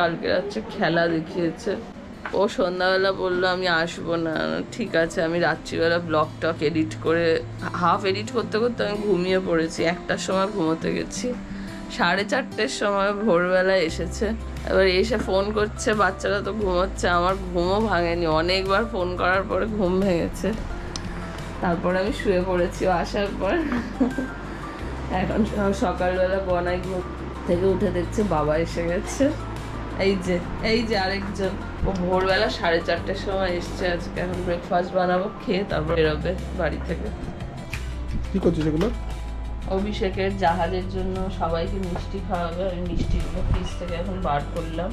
কালকে রাত্রে খেলা দেখিয়েছে। ও সন্ধ্যাবেলা বললো আমি আসবো না। ঠিক আছে, আমি রাত্রিবেলা ব্লগটক এডিট করে হাফ এডিট করতে করতে আমি ঘুমিয়ে পড়েছি। 1টার সময় ঘুমোতে গেছি, 4:30-র সময় ভোরবেলায় এসেছে। এবার এসে ফোন করছে, বাচ্চারা তো ঘুমোচ্ছে, আমার ঘুমও ভাঙেনি। অনেকবার ফোন করার পরে ঘুম ভেঙেছে, তারপরে আমি শুয়ে পড়েছি আসার পর। এখন সকালবেলা বনাই ঘুম থেকে উঠে দেখছে বাবা এসে গেছে। এই যে আরেকজন, ও ভোরবেলা 4:30-র সময় এসছে আজকে। এখন ব্রেকফাস্ট বানাবো, খেয়ে তারপর বেরোবে বাড়ি থেকে। কি করছিস এগুলো? অভিষেকের জাহাজের জন্য সবাইকে মিষ্টি খাওয়াবে। আমি মিষ্টিগুলো ফ্রিজ থেকে এখন বার করলাম।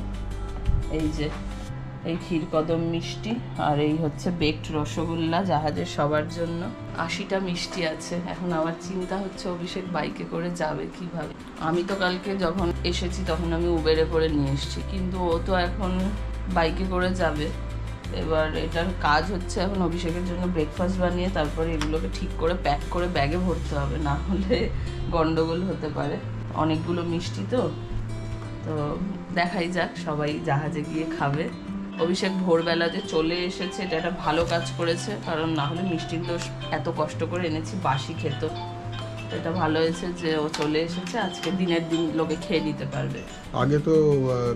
এই ক্ষীরকদম মিষ্টি, আর এই হচ্ছে বেকড রসগোল্লা জাহাজের সবার জন্য। 80টা মিষ্টি আছে। এখন আমার চিন্তা হচ্ছে অভিষেক বাইকে করে যাবে কিভাবে। আমি তো কালকে যখন এসেছি তখন আমি উবেরে করে নিয়ে এসেছি, কিন্তু ও তো এখন বাইকে করে যাবে। এবার এটার কাজ হচ্ছে এখন অভিষেকের জন্য ব্রেকফাস্ট বানিয়ে তারপরে এগুলোকে ঠিক করে প্যাক করে ব্যাগে ভরতে হবে, না হলে গন্ডগোল হতে পারে। অনেকগুলো মিষ্টি তো দেখাই যাক, সবাই জাহাজে গিয়ে খাবে। অভিষেক ভোরবেলা যে চলে এসেছে এটা একটা ভালো কাজ করেছে, কারণ না হলে মিষ্টিগুলো এত কষ্ট করে এনেছি বাসি খেত। এটা ভালো হয়েছে যে ও চলে এসেছে, আজকে দিনের দিন লোকে খেয়ে নিতে পারবে। আগে তো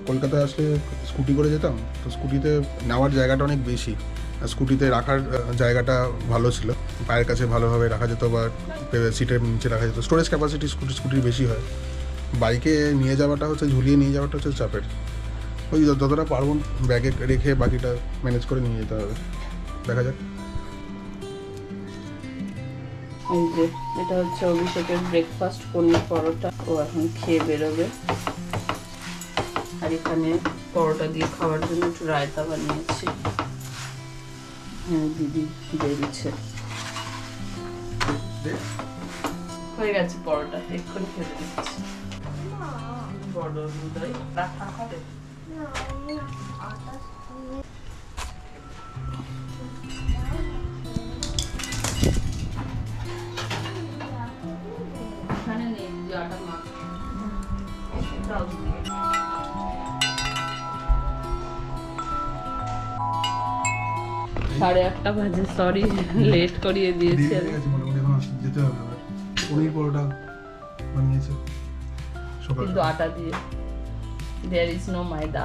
কলকাতায় আসলে স্কুটি করে যেতাম, তো স্কুটিতে নেওয়ার জায়গাটা অনেক বেশি, আর স্কুটিতে রাখার জায়গাটা ভালো ছিল, পায়ের কাছে ভালোভাবে রাখা যেত বা সিটের নিচে রাখা যেত। স্টোরেজ ক্যাপাসিটি স্কুটির বেশি হয়। বাইকে নিয়ে যাওয়াটা হচ্ছে, ঝুলিয়ে নিয়ে যাওয়াটা হচ্ছে চাপের। ওই যতটা পারবো ব্যাগে রেখে বাকিটা ম্যানেজ করে নিয়ে যেতে হবে, দেখা যাক। এই যে এটা হচ্ছে অভিষেকের ব্রেকফাস্ট, পনির পরোটা। ও এখন খেয়ে বেরোবে। আর এখানে পরোটা দিয়ে খাওয়ার জন্য একটু রায়তা বানিয়েছি। হ্যাঁ, দিদি দিয়ে দিচ্ছে। হয়ে গেছে পরোটা, এক্ষুনি খেতে দিচ্ছি। বড় দুধই রাখা হবে। এখানে নেই যে আটা মাখ। 8:30 বাজে, সরি লেট করিয়ে দিয়েছি। পনির পরোটা বানিয়েছে কিন্তু আটা দিয়ে, there is no ময়দা।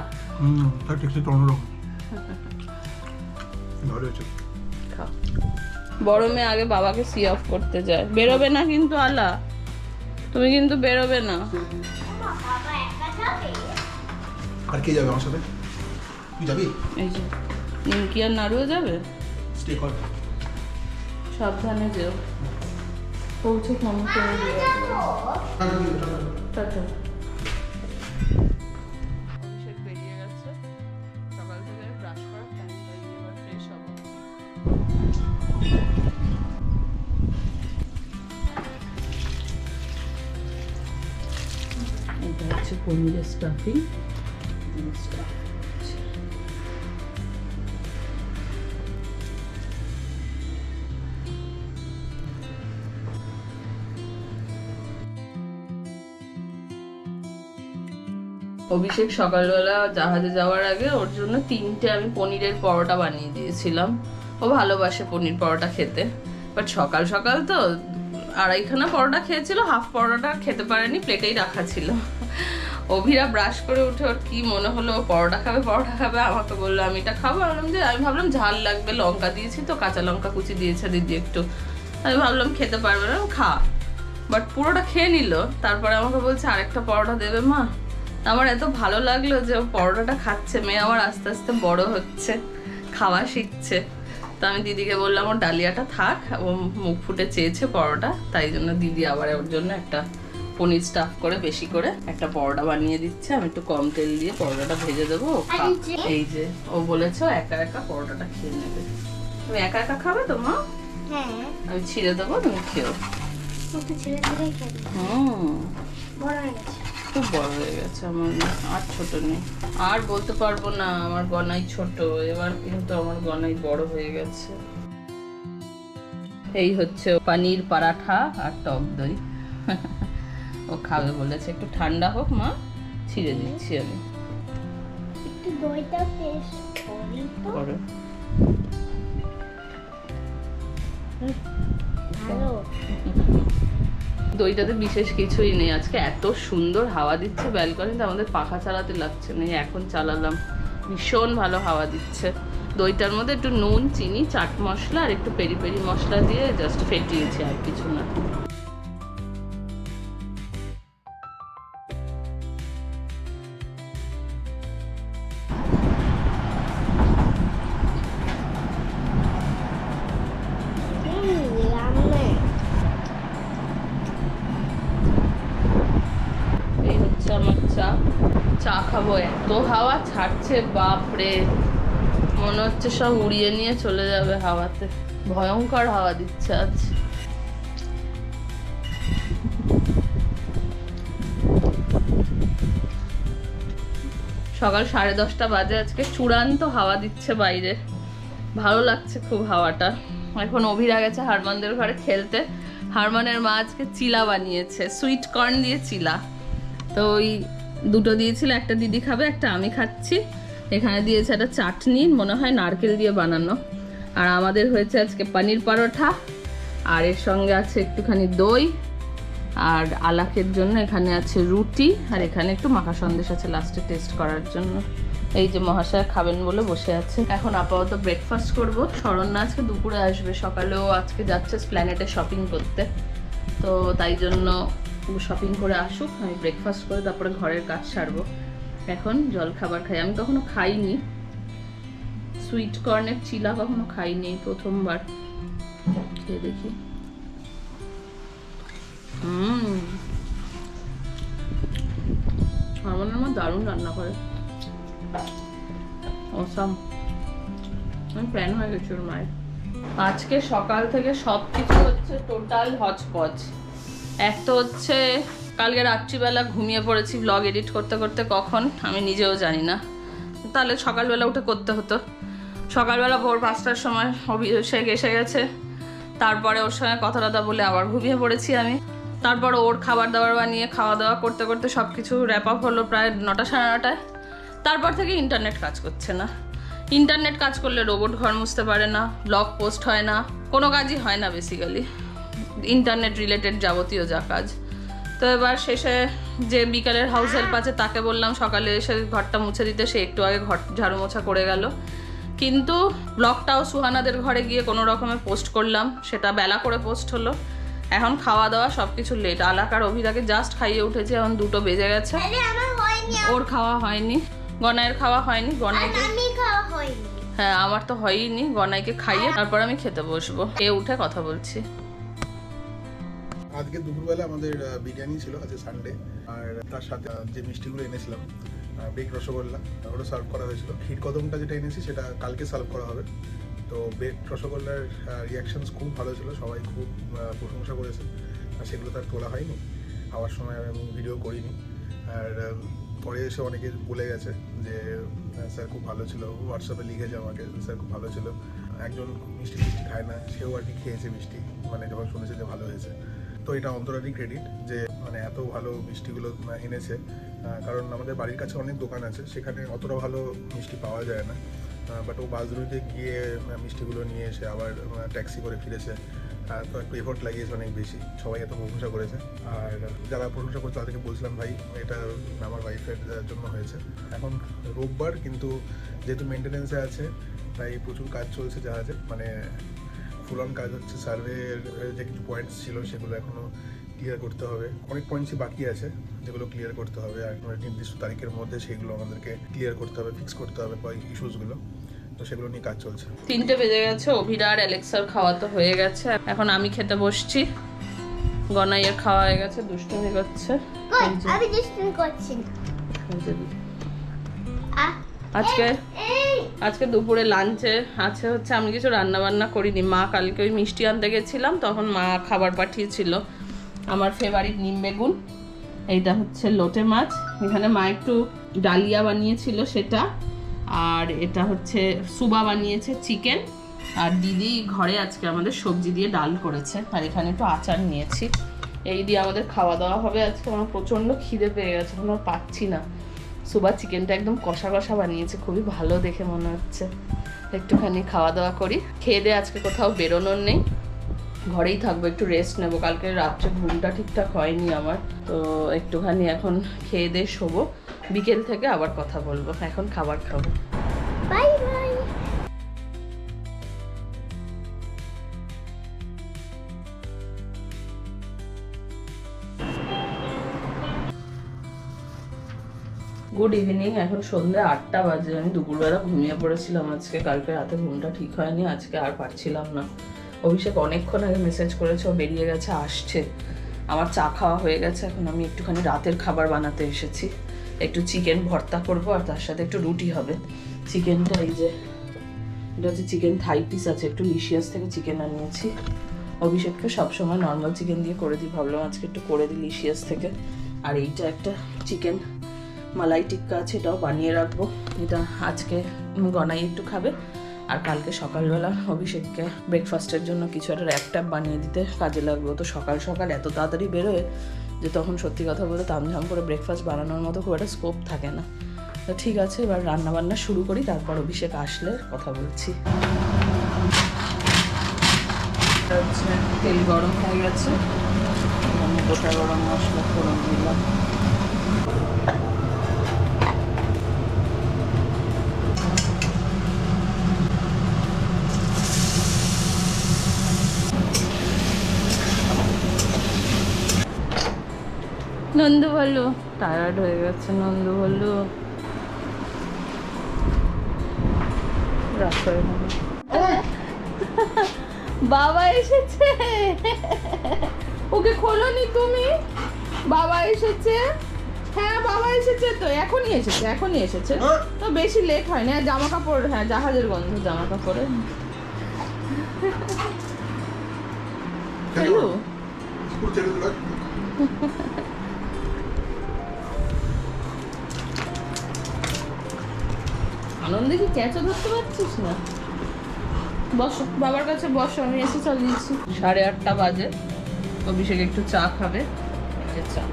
তার টেক্সচারটা অন্যরকম। ভালো হয়েছে। খাও। বড় মেয়ে আগে বাবাকে সি অফ করতে যায়। বেরোবে না কিন্তু আলা, তুমি কিন্তু বেরোবে না। আর কে যাবে আমার সাথে? তুই যাবি? এই যে নিমকি আর নাড়ুও যাবে। স্টে কর, সাবধানে যেও, পৌঁছে ফোন করে দিও। টাটা। অভিষেক বেরিয়ে গেছে, সকাল থেকে ব্রাশ করার টাইম পাইনি, এবার ফ্রেশ হবো। এটা হচ্ছে পনিরের স্টাফিং। অভিষেক সকালবেলা জাহাজে যাওয়ার আগে ওর জন্য 3টে আমি পনিরের পরোটা বানিয়ে দিয়েছিলাম। ও ভালোবাসে পনির পরোটা খেতে, বাট সকাল সকাল তো 2.5খানা পরোটা খেয়েছিল, হাফ পরোটা খেতে পারেনি, প্লেটেই রাখা ছিল। অভিরা ব্রাশ করে উঠে ওর কি মনে হলো ও পরোটা খাবে, আমাকে বললো আমি এটা খাবো। আমি ভাবলাম ঝাল লাগবে, লঙ্কা দিয়েছি তো, কাঁচা লঙ্কা কুচি দিয়েছে দিদি একটু, আমি ভাবলাম খেতে পারবে না, খা। বাট পুরোটা খেয়ে নিল। তারপরে আমাকে বলছে আরেকটা পরোটা দেবে মা। আমার এত ভালো লাগলো যে ও পরোটাটা খাচ্ছে। মেয়ে আমার আস্তে আস্তে বড় হচ্ছে, খাওয়া শিখছে। তো আমি দিদিকে বললাম ওর ডালিয়াটা থাক, ও মুখ ফুটে চেয়েছে পরোটা, তাই জন্য দিদি আবার ওর জন্য একটা পনির স্টাফ করে বেশি করে একটা পরোটা বানিয়ে দিচ্ছে। আমি একটু কম তেল দিয়ে পরোটাটা ভেজে দেবো। এই যে ও বলেছে একা একা পরোটাটা খেয়ে নেবে। তুমি একা একা খাবে তো মা? হ্যাঁ, আমি ছিঁড়ে দেবো, তুমি খেও। একটু ছেড়ে দিলেই খেয়ে বড় হয়ে গেছে, খুব বড় হয়ে গেছে আমার, আর ছোট নেই। আর বলতে পারবো না আমার গনাই ছোট, এবার কিন্তু আমার গনাই বড় হয়ে গেছে। এই হচ্ছে পনির পরাঠা আর টক দই। ও খাবে বলেছে, একটু ঠান্ডা হোক মা, ছিঁড়ে দিচ্ছি আমি। দইটা টেস্ট করি তো করো। ভালো। দইটাতে বিশেষ কিছুই নেই, আজকে এত সুন্দর হাওয়া দিচ্ছে ব্যালকনিতে, আমাদের পাখা চালাতে লাগছে না, এখন চালালাম, ভীষণ ভালো হাওয়া দিচ্ছে। দইটার মধ্যে একটু নুন, চিনি, চাট মশলা আর একটু পেরি পেরি মশলা দিয়ে জাস্ট ফেটিয়েছি, আর কিছু না। রান্না এই হচ্ছে আমার চা। চা খাবো, এত হাওয়া ছাড়ছে বাপরে, মনে হচ্ছে সব উড়িয়ে নিয়ে চলে যাবে হাওয়াতে, ভয়ঙ্কর হাওয়া দিচ্ছে আজ। সকাল 10:30 বাজে, আজকে চূড়ান্ত হাওয়া দিচ্ছে বাইরে, ভালো লাগছে খুব হাওয়াটা। এখন অভিরা গেছে হারমানদের ঘরে খেলতে, হারমানের মা আজকে চিলা বানিয়েছে, সুইট কর্ন দিয়ে চিলা। তো ওই দুটো দিয়েছিল, একটা দিদি খাবে, একটা আমি খাচ্ছি। এখানে দিয়েছে একটা চাটনি, মনে হয় নারকেল দিয়ে বানানো। আর আমাদের হয়েছে আজকে পনির পরোটা, আর এর সঙ্গে আছে একটুখানি দই, আর আলাকের জন্য এখানে আছে রুটি, আর এখানে একটু মাখা সন্দেশ আছে লাস্টে টেস্ট করার জন্য। এই যে মহাশয় খাবেন বলে বসে আছে। এখন আপাতত ব্রেকফাস্ট করব। শরণ্যা আজকে দুপুরে আসবে, সকালেও আজকে যাচ্ছে স্প্ল্যানেটে শপিং করতে, তো তাই জন্য শপিং করে আসুক, আমি ব্রেকফাস্ট করে তারপরে ঘরের কাজ সারবো। এখন জল খাবার খাই, আমি কখনো খাইনি সুইট কর্নের চিলা, কখনো খাইনি, প্রথমবার খেয়ে দেখি। আমার মা দারুণ রান্না করে, অসাম, আমি ফ্যান হয়ে গেছি ওর মায়ের। আজকে সকাল থেকে সব কিছু হচ্ছে টোটাল হচপচ। এক তো হচ্ছে কালকে রাত্রিবেলা ঘুমিয়ে পড়েছি ব্লগ এডিট করতে করতে, কখন আমি নিজেও জানি না, তাহলে সকালবেলা উঠে করতে হতো। সকালবেলা ভোর 5টার সময় অভিষেক এসে গেছে, তারপরে ওর সঙ্গে কথা টথা বলে আবার ঘুমিয়ে পড়েছি আমি। তারপর ওর খাবার দাবার বানিয়ে খাওয়া দাওয়া করতে করতে সব কিছু র্যাপ আপ হলো প্রায় 9টা সাড়ে 9টায়। তারপর থেকে ইন্টারনেট কাজ করছে না। ইন্টারনেট কাজ করলে রোবট ঘর মুছতে পারে না, ব্লগ পোস্ট হয় না, কোনো কাজই হয় না বেসিক্যালি, ইন্টারনেট রিলেটেড যাবতীয় যা কাজ। তো এবার শেষে যে বিকালের হাউস হেল্প আছে তাকে বললাম সকালে এসে ঘরটা মুছে দিতে, সে একটু আগে ঘর ঝাড়ু মোছা করে গেল। কিন্তু ব্লগটাও সুহানাদের ঘরে গিয়ে কোনো রকমে পোস্ট করলাম, সেটা বেলা করে পোস্ট হলো। এখন খাওয়া দাওয়া সব কিছু লেট, আলাক আর অভিরাকে জাস্ট খাইয়ে উঠেছি, এখন 2টো বেজে গেছে। ওর খাওয়া হয়নি, গনাইয়ের খাওয়া হয়নি, গনাইকে হ্যাঁ আমার তো হয়নি, গনাইকে খাইয়ে তারপর আমি খেতে বসবো। উঠে কথা বলছি। আজকে দুপুরবেলা আমাদের বিরিয়ানি ছিল, আজকে সানডে, আর তার সাথে যে মিষ্টিগুলো এনেছিলাম বেক রসগোল্লা, ওটা সার্ভ করা হয়েছিল। ক্ষীর কদমটা যেটা এনেছি সেটা কালকে সার্ভ করা হবে। তো বেক রসগোল্লার রিয়াকশনস খুব ভালো ছিল, সবাই খুব প্রশংসা করেছে, আর সেগুলো তার তোলা হয়নি, খাওয়ার সময় আমি ভিডিও করিনি। আর পরে এসে অনেকে বলে গেছে যে স্যার খুব ভালো ছিল, হোয়াটসঅ্যাপে লিখেছে আমাকে স্যার খুব ভালো ছিল। একজন মিষ্টি খায় না, সেও আর কি খেয়েছে মিষ্টি, মানে যখন শুনেছে যে ভালো হয়েছে। তো এটা অন্তরারই ক্রেডিট যে মানে এত ভালো মিষ্টিগুলো এনেছে, কারণ আমাদের বাড়ির কাছে অনেক দোকান আছে, সেখানে অতটা ভালো মিষ্টি পাওয়া যায় না। বাট ও বাসরুইতে গিয়ে মিষ্টিগুলো নিয়ে এসে আবার ট্যাক্সি করে ফিরেছে, তো একটু এফোর্ট লাগিয়েছে অনেক বেশি, সবাই এত প্রশংসা করেছে। আর যারা প্রশংসা করছে তাদেরকে বলছিলাম ভাই এটা আমার ওয়াইফের জন্য হয়েছে। এখন রোববার, কিন্তু যেহেতু মেনটেনেন্সে আছে তাই প্রচুর কাজ চলছে জাহাজে, মানে ফুল অন কাজ হচ্ছে। সার্ভের যে কিছু পয়েন্টস ছিল সেগুলো এখনও ক্লিয়ার করতে হবে, অনেক পয়েন্টসই বাকি আছে যেগুলো ক্লিয়ার করতে হবে, আর নির্দিষ্ট তারিখের মধ্যে সেগুলো আমাদেরকে ক্লিয়ার করতে হবে, ফিক্স করতে হবে ইস্যুসগুলো। তো সেগুলো নিয়ে কাজ চলছে। 3টে বেজে গেছে, অভিরা আর অ্যালেক্সার খাওয়া তো হয়ে গেছে, এখন আমি খেতে বসছি। গনাইয়ের খাওয়া হয়ে গেছে, দুষ্টুমি করছে। আমি দুষ্টুমি করছি না। আজকে দুপুরে লাঞ্চে আছে হচ্ছে, আমি কিছু রান্না বান্না করিনি, মা কালকে ওই মিষ্টি আনতে গেছিলাম তখন মা খাবার পাঠিয়েছিল, আমার ফেভারিট নিম বেগুন, এইটা হচ্ছে লোটে মাছ, এখানে মা একটু ডালিয়া বানিয়েছিল সেটা, আর এটা হচ্ছে সুবা বানিয়েছে চিকেন, আর দিদি ঘরে আজকে আমাদের সবজি দিয়ে ডাল করেছে, আর এখানে একটু আচার নিয়েছি। এই দিয়ে আমাদের খাওয়া দাওয়া হবে আজকে। আমার প্রচণ্ড খিদে পেয়ে গেছে, এখন আর পাচ্ছি না। সুবা চিকেনটা একদম কষা কষা বানিয়েছে, খুবই ভালো দেখে মনে হচ্ছে। একটুখানি খাওয়া দাওয়া করি, খেয়ে দিয়ে আজকে কোথাও বেরোনোর নেই, ঘরেই থাকবো, একটু রেস্ট নেবো। কালকে রাত্রে ঘুমটা ঠিকঠাক হয়নি আমার, তো একটুখানি এখন খেয়ে দিয়ে শোবো, বিকেল থেকে আবার কথা বলবো। এখন খাবার খাবো। Bye bye. Good evening. এখন সন্ধ্যে 8টা বাজে। আমি দুপুরবেলা ঘুমিয়ে পড়েছিলাম আজকে, কালকে রাতে ঘুমটা ঠিক হয়নি, আজকে আর পারছিলাম না। অভিষেক অনেকক্ষণ আগে মেসেজ করেছে, ও বেরিয়ে গেছে, আসছে। আমার চা খাওয়া হয়ে গেছে, এখন আমি একটুখানি রাতের খাবার বানাতে এসেছি। একটু চিকেন ভর্তা করব আর তার সাথে একটু রুটি হবে। চিকেনটা এই যে, এটা হচ্ছে চিকেন থাই পিস আছে, একটু লিশিয়াস থেকে চিকেন আনিয়েছি। অভিষেককে সবসময় নর্মাল চিকেন দিয়ে করে দিই, ভাবলাম আজকে একটু করে দিই লিশিয়াস থেকে। আর এইটা একটা চিকেন মালাই টিক্কা আছে, এটাও বানিয়ে রাখবো। এটা আজকে গনাই একটু খাবে, আর কালকে সকালবেলা অভিষেককে ব্রেকফাস্টের জন্য কিছু একটা র্যাপ ট্যাপ বানিয়ে দিতে কাজে লাগবে। তো সকাল সকাল এত তাড়াতাড়ি বেরোয় যে তখন সত্যি কথা বলতে তামঝাম করে ব্রেকফাস্ট বানানোর মতো খুব একটা স্কোপ থাকে না। তো ঠিক আছে, এবার রান্নাবান্না শুরু করি, তারপর অভিষেক আসলে কথা বলছি। তেল গরম হয়ে গেছে, আমি গোটা গরম মশলা ফোড়ন দিলাম। নন্দু বলু টায়ার্ড হয়ে গেছে, নন্দু বলু বাবা এসেছে। ওকে খোলোনি তুমি? বাবা এসেছে, হ্যাঁ বাবা এসেছে, তো এখনই এসেছে তো বেশি লেট হয়নি। আর জামা কাপড়, হ্যাঁ জাহাজের গন্ধ জামা কাপড়ে। হ্যালো, আনন্দে কি ক্যাচও ধরতে পারছিস না? বসো, বাবার কাছে বসো, আমি এসে চালিয়েছি। 8:30 বাজে, অভিষেক একটু চা খাবে। এই যে চা,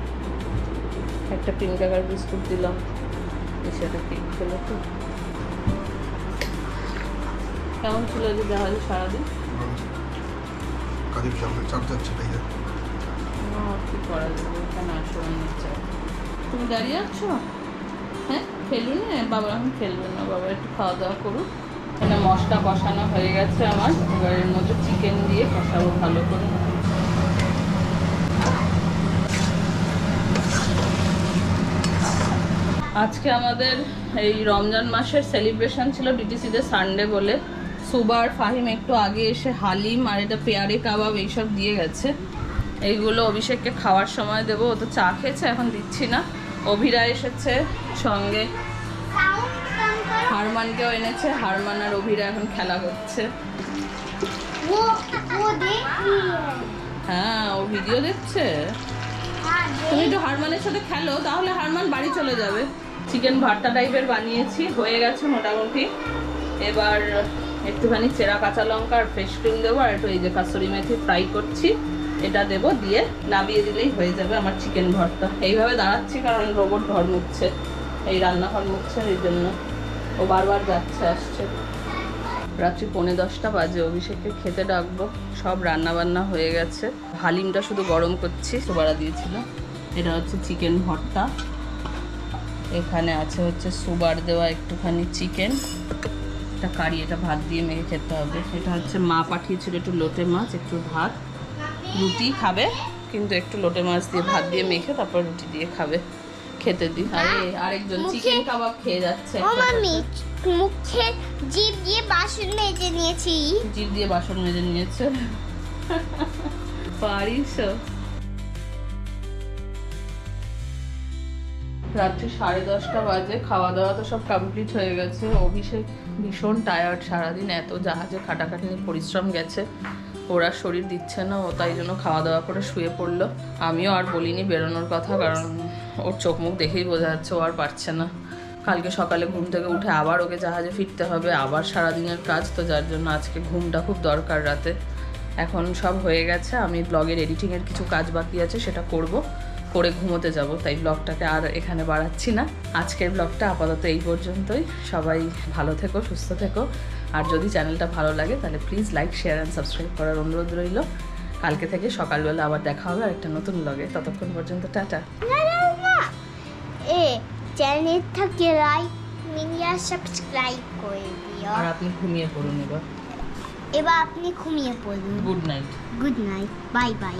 একটা পিঙ্ক কাকার বিস্কুট দিলাম, সেটা ঠিক খেলো। তো কেমন ছিল যে জাহাজে সারাদিন? কি করা যাবে, এখানে আসো অনেক চা। তুমি দাঁড়িয়ে আছো? হ্যাঁ খেলুন, বাবা এখন খেলবেন না, বাবা একটু খাওয়া দাওয়া করুন। এখানে মশলা কষানো হয়ে গেছে আমার, এবার এর মধ্যে চিকেন দিয়ে কষাবো ভালো করে। আজকে আমাদের এই রমজান মাসের সেলিব্রেশন ছিল ডিটিসিতে সানডে বলে। সুবা আর ফাহিম একটু আগে এসে হালিম আর এটা পেয়ারে কাবাব এইসব দিয়ে গেছে। এইগুলো অভিষেককে খাওয়ার সময় দেবো, ও তো চা খেয়েছে, এখন দিচ্ছি না। অভিরা এসেছে সঙ্গে, হারমানকেও এনেছে, হারমান আর অভিরা এখন খেলা করছে। হ্যাঁ ও ভিডিও দেখছে। তুমি একটু হারমানের সাথে খেলো, তাহলে হারমান বাড়ি চলে যাবে। চিকেন ভর্তা টাইপের বানিয়েছি, হয়ে গেছে মোটামুটি। এবার একটুখানি চেরা কাঁচা লঙ্কা আর ফ্রেশ ক্রিম দেবো, আর একটু এই যে কাসুরি মেথি ফ্রাই করছি, এটা দেবো, দিয়ে নামিয়ে দিলেই হয়ে যাবে আমার চিকেন ভর্তা। এইভাবে দাঁড়াচ্ছি কারণ রোবট ঘর মুছছে, এই রান্নাঘর মুছছে, এই জন্য ও বারবার যাচ্ছে আসছে। রাত্রি 10:45 বাজে, অভিষেককে খেতে ডাকবো। সব রান্না বান্না হয়ে গেছে, হালিমটা শুধু গরম করছি, সুবারা দিয়েছিল। এটা হচ্ছে চিকেন ভর্তা, এখানে আছে হচ্ছে সুবার দেওয়া একটুখানি চিকেন, এটা কারি, এটা ভাত দিয়ে মেখে খেতে হবে। এটা হচ্ছে মা পাঠিয়েছিল একটু লোটে মাছ, একটু ভাত, রুটি খাবে কিন্তু একটু লোটে মাছ দিয়ে ভাত দিয়ে মেখে তারপর রুটি দিয়ে খাবে, খেতে দিই। আরে আরেকজন চিকেন কাবাব খেয়ে যাচ্ছে। মুখে জিভ দিয়ে বাসন মেজে নিয়েছি। জিভ দিয়ে বাসন মেজে নিয়েছে, পারিস। রাত্রি 10:30 বাজে, খাওয়া দাওয়া তো সব কমপ্লিট হয়ে গেছে। অভিষেক ভীষণ টায়ার্ড, সারাদিন এত জাহাজে খাটাখাটি পরিশ্রম গেছে, ওরা শরীর দিচ্ছে না, ও তাই জন্য খাওয়া দাওয়া করে শুয়ে পড়লো। আমিও আর বলিনি বেরোনোর কথা, কারণ ওর চোখ মুখ দেখেই বোঝা যাচ্ছে ও আর পারছে না। কালকে সকালে ঘুম থেকে উঠে আবার ওকে জাহাজে ফিরতে হবে, আবার সারাদিনের কাজ, তো যার জন্য আজকে ঘুমটা খুব দরকার রাতে। এখন সব হয়ে গেছে, আমি ব্লগের এডিটিংয়ের কিছু কাজ বাকি আছে সেটা করব, করে ঘুমোতে যাব, তাই ব্লগটাকে আর এখানে বাড়াচ্ছি না। আজকের ব্লগটা আপাতত এই পর্যন্তই। সবাই ভালো থেকো, সুস্থ থেকো, আর যদি চ্যানেলটা ভালো লাগে তাহলে please like, share and subscribe করার অনুরোধ রইল। কালকে থেকে সকালবেলা আবার দেখা হবে একটা নতুন ব্লগে। ততক্ষণ পর্যন্ত টাটা। চ্যানেল থেকে লাইক মিলিয়া সাবস্ক্রাইব করে দিও। আর আপনি ঘুমিয়ে পড়ুন এবার। এবার আপনি ঘুমিয়ে পড়ুন। Good night. Good night, bye bye.